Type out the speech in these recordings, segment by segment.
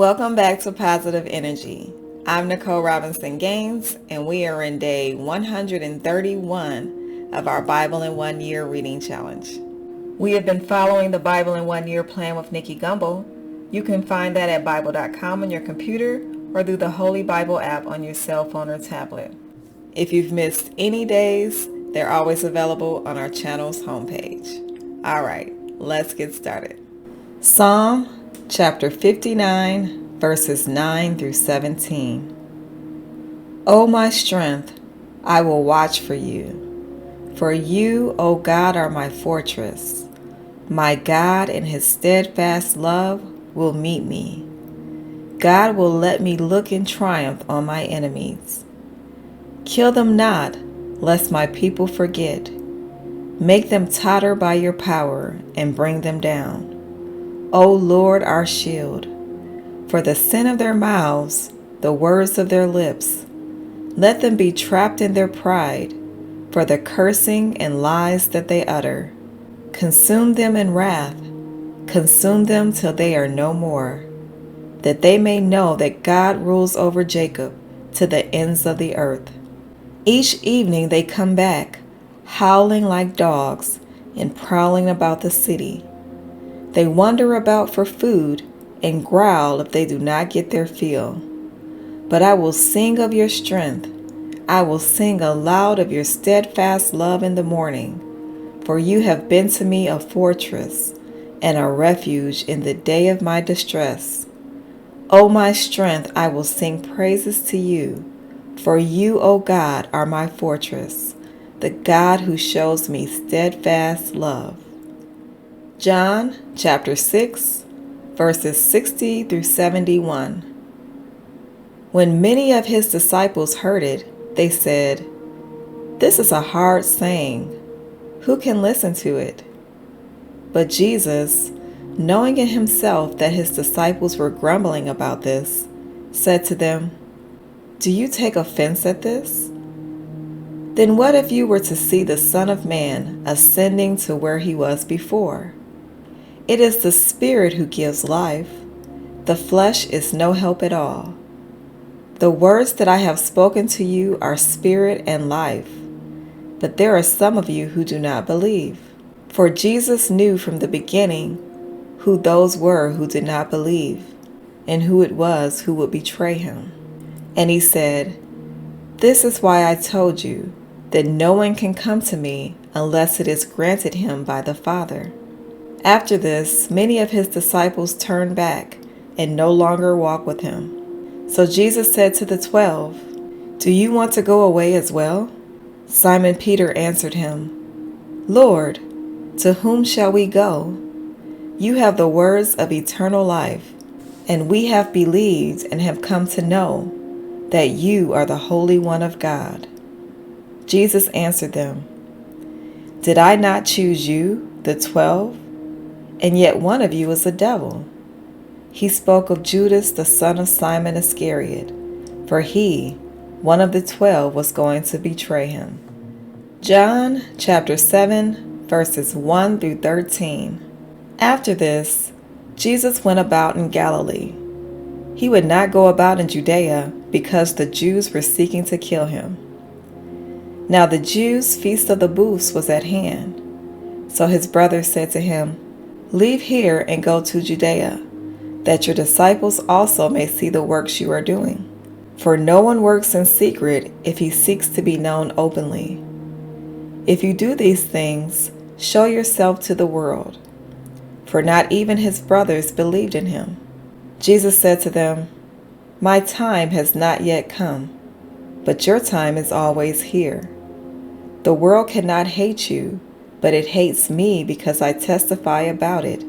Welcome back to Positive Energy. I'm Nicole Robinson Gaines, and we are in day 131 of our Bible in 1 Year reading challenge. We have been following the Bible in 1 Year plan with Nicky Gumbel. You can find that at Bible.com on your computer or through the Holy Bible app on your cell phone or tablet. If you've missed any days, they're always available on our channel's homepage. All right, let's get started. Psalm chapter 59, verses 9 through 17. O my strength, I will watch for you. For you, O God, are my fortress. My God in his steadfast love will meet me. God will let me look in triumph on my enemies. Kill them not, lest my people forget. Make them totter by your power and bring them down. O Lord, our shield, for the sin of their mouths, the words of their lips, let them be trapped in their pride, for the cursing and lies that they utter. Consume them in wrath, consume them till they are no more, that they may know that God rules over Jacob to the ends of the earth. Each evening they come back, howling like dogs and prowling about the city. They wander about for food and growl if they do not get their fill. But I will sing of your strength. I will sing aloud of your steadfast love in the morning. For you have been to me a fortress and a refuge in the day of my distress. O my strength, I will sing praises to you. For you, O God, are my fortress, the God who shows me steadfast love. John chapter 6, verses 60 through 71. When many of his disciples heard it, they said, "This is a hard saying. Who can listen to it?" But Jesus, knowing in himself that his disciples were grumbling about this, said to them, "Do you take offense at this? Then what if you were to see the Son of Man ascending to where he was before? It is the Spirit who gives life. The flesh is no help at all. The words that I have spoken to you are spirit and life, but there are some of you who do not believe." For Jesus knew from the beginning who those were who did not believe, and who it was who would betray him. And he said, "This is why I told you that no one can come to me unless it is granted him by the Father." After this, many of his disciples turned back and no longer walked with him. So Jesus said to the 12, "Do you want to go away as well?" Simon Peter answered him, "Lord, to whom shall we go? You have the words of eternal life, and we have believed and have come to know that you are the Holy One of God." Jesus answered them, "Did I not choose you, the 12? And yet one of you is a devil." He spoke of Judas, the son of Simon Iscariot, for he, one of the 12, was going to betray him. John chapter 7, verses 1 through 13. After this, Jesus went about in Galilee. He would not go about in Judea because the Jews were seeking to kill him. Now the Jews' feast of the booths was at hand. So his brothers said to him, "Leave here and go to Judea, that your disciples also may see the works you are doing. For no one works in secret if he seeks to be known openly. If you do these things, show yourself to the world." For not even his brothers believed in him. Jesus said to them, "My time has not yet come, but your time is always here. The world cannot hate you, but it hates me because I testify about it,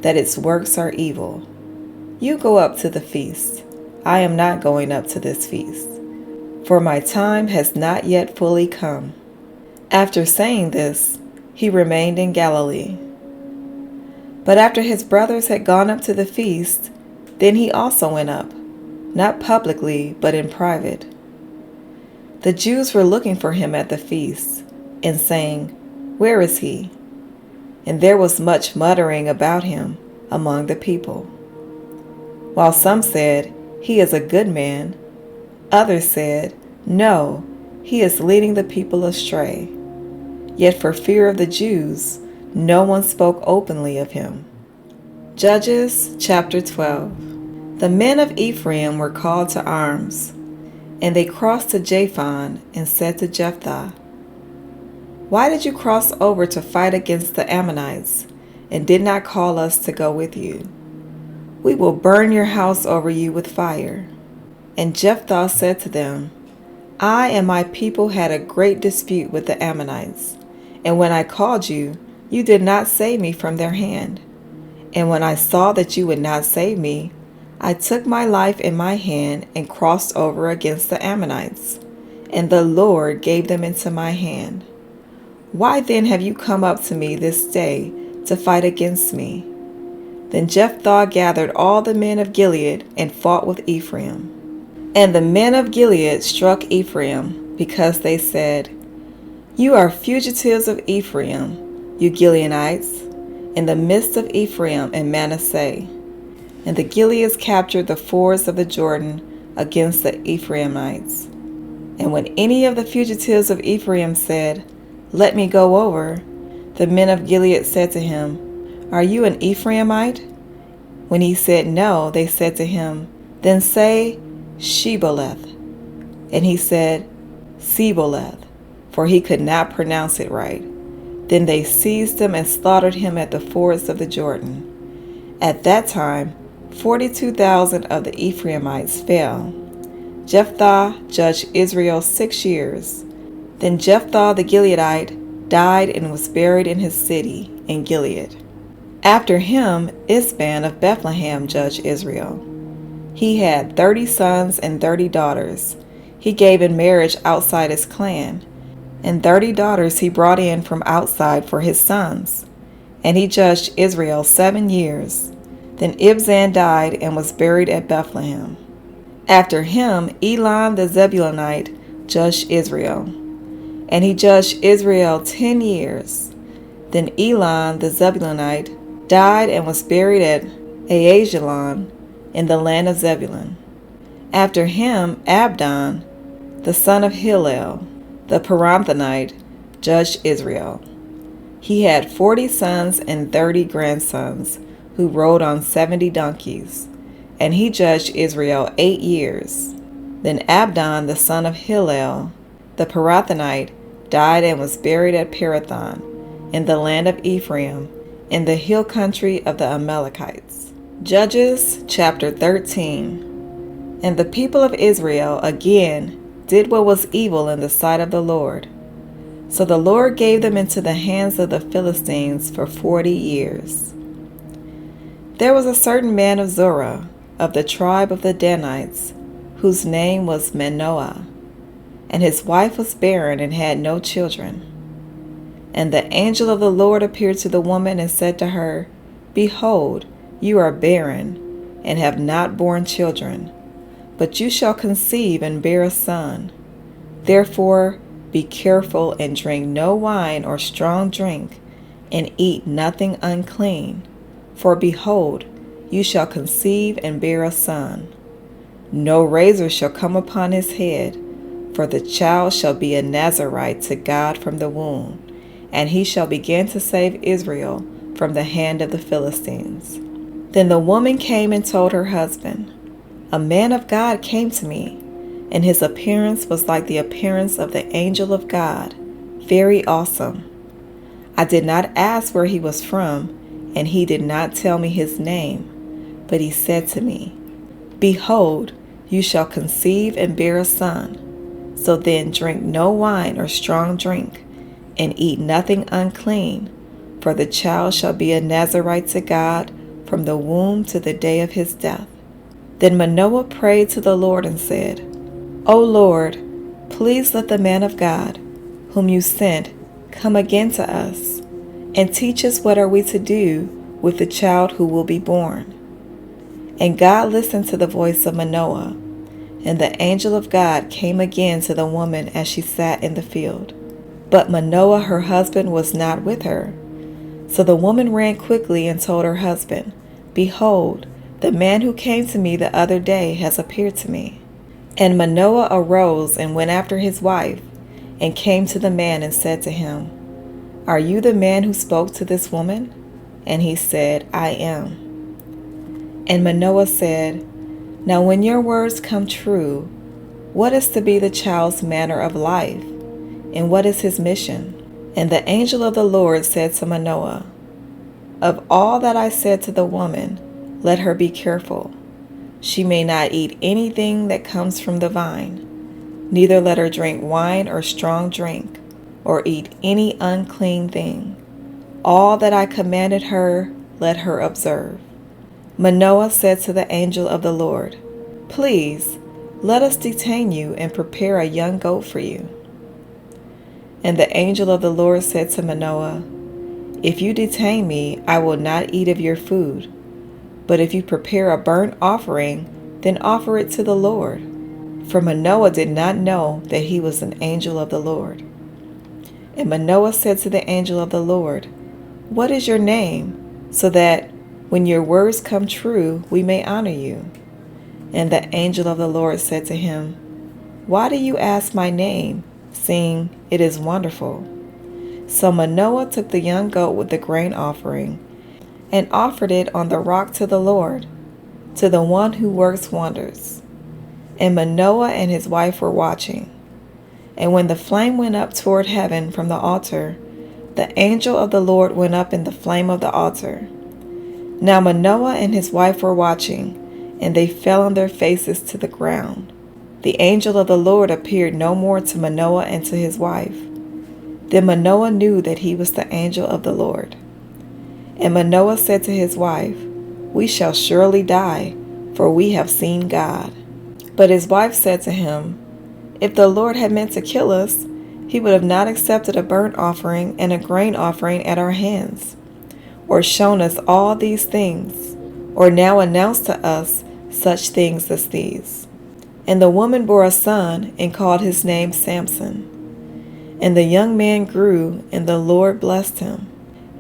that its works are evil. You go up to the feast. I am not going up to this feast, for my time has not yet fully come." After saying this, he remained in Galilee. But after his brothers had gone up to the feast, then he also went up, not publicly, but in private. The Jews were looking for him at the feast, and saying, "Where is he?" And there was much muttering about him among the people. While some said, "He is a good man," others said, "No, he is leading the people astray." Yet for fear of the Jews, no one spoke openly of him. Judges chapter 12. The men of Ephraim were called to arms, and they crossed to Japhon and said to Jephthah, "Why did you cross over to fight against the Ammonites and did not call us to go with you? We will burn your house over you with fire." And Jephthah said to them, "I and my people had a great dispute with the Ammonites, and when I called you, you did not save me from their hand. And when I saw that you would not save me, I took my life in my hand and crossed over against the Ammonites, and the Lord gave them into my hand. Why then have you come up to me this day to fight against me?" Then Jephthah gathered all the men of Gilead and fought with Ephraim. And the men of Gilead struck Ephraim, because they said, "You are fugitives of Ephraim, you Gileadites, in the midst of Ephraim and Manasseh." And the Gileads captured the fords of the Jordan against the Ephraimites. And when any of the fugitives of Ephraim said, "Let me go over," the men of Gilead said to him, "Are you an Ephraimite?" When he said no, they said to him, "Then say Shibboleth." And he said Siboleth, for he could not pronounce it right. Then they seized him and slaughtered him at the fords of the Jordan. At that time 42,000 of the Ephraimites fell. Jephthah judged Israel 6 years. Then Jephthah the Gileadite died and was buried in his city in Gilead. After him Isban of Bethlehem judged Israel. He had 30 sons and 30 daughters. He gave in marriage outside his clan, and 30 daughters he brought in from outside for his sons. And he judged Israel 7 years. Then Ibzan died and was buried at Bethlehem. After him Elon the Zebulunite judged Israel, and he judged Israel 10 years. Then Elon the Zebulunite died and was buried at Aijalon in the land of Zebulun. After him Abdon, the son of Hillel, the Pirathonite, judged Israel. He had 40 sons and 30 grandsons, who rode on 70 donkeys, and he judged Israel 8 years. Then Abdon, the son of Hillel, the Pirathonite, died and was buried at Pirathon, in the land of Ephraim, in the hill country of the Amalekites. Judges chapter 13. And the people of Israel again did what was evil in the sight of the Lord. So the Lord gave them into the hands of the Philistines for 40 years. There was a certain man of Zorah, of the tribe of the Danites, whose name was Manoah, and his wife was barren and had no children. And the angel of the Lord appeared to the woman and said to her, "Behold, you are barren, and have not borne children, but you shall conceive and bear a son. Therefore be careful and drink no wine or strong drink, and eat nothing unclean. For behold, you shall conceive and bear a son. No razor shall come upon his head, for the child shall be a Nazarite to God from the womb, and he shall begin to save Israel from the hand of the Philistines." Then the woman came and told her husband, "A man of God came to me, and his appearance was like the appearance of the angel of God, very awesome. I did not ask where he was from, and he did not tell me his name, but he said to me, 'Behold, you shall conceive and bear a son. So then drink no wine or strong drink, and eat nothing unclean, for the child shall be a Nazarite to God from the womb to the day of his death.' Then Manoah prayed to the Lord and said, 'O Lord, please let the man of God, whom you sent, come again to us, and teach us what are we to do with the child who will be born.' And God listened to the voice of Manoah, and the angel of God came again to the woman as she sat in the field. But Manoah her husband was not with her. So the woman ran quickly and told her husband, 'Behold, The man who came to me the other day has appeared to me." And Manoah arose and went after his wife, and came to the man and said to him, "Are you the man who spoke to this woman?" And he said, "I am." And Manoah said, "Now when your words come true, what is to be the child's manner of life, and what is his mission?" And the angel of the Lord said to Manoah, "Of all that I said to the woman, let her be careful. She may not eat anything that comes from the vine, neither let her drink wine or strong drink, or eat any unclean thing. All that I commanded her, let her observe." Manoah said to the angel of the Lord, "Please, let us detain you and prepare a young goat for you." And the angel of the Lord said to Manoah, "If you detain me, I will not eat of your food. But if you prepare a burnt offering, then offer it to the Lord." For Manoah did not know that he was an angel of the Lord. And Manoah said to the angel of the Lord, "What is your name, so that when your words come true, we may honor you?" And the angel of the Lord said to him, "Why do you ask my name, seeing it is wonderful?" So Manoah took the young goat with the grain offering, and offered it on the rock to the Lord, to the one who works wonders. And Manoah and his wife were watching. And when the flame went up toward heaven from the altar, the angel of the Lord went up in the flame of the altar. Now Manoah and his wife were watching, and they fell on their faces to the ground. The angel of the Lord appeared no more to Manoah and to his wife. Then Manoah knew that he was the angel of the Lord. And Manoah said to his wife, "We shall surely die, for we have seen God." But his wife said to him, "If the Lord had meant to kill us, he would have not accepted a burnt offering and a grain offering at our hands, or shown us all these things, or now announced to us such things as these." And the woman bore a son, and called his name Samson. And the young man grew, and the Lord blessed him.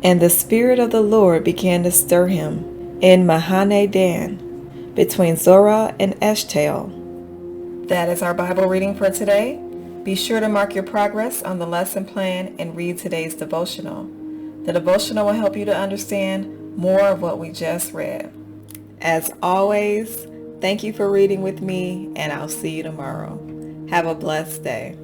And the Spirit of the Lord began to stir him in Mahane Dan, between Zorah and Eshtaol. That is our Bible reading for today. Be sure to mark your progress on the lesson plan and read today's devotional. The devotional will help you to understand more of what we just read. As always, thank you for reading with me, and I'll see you tomorrow. Have a blessed day.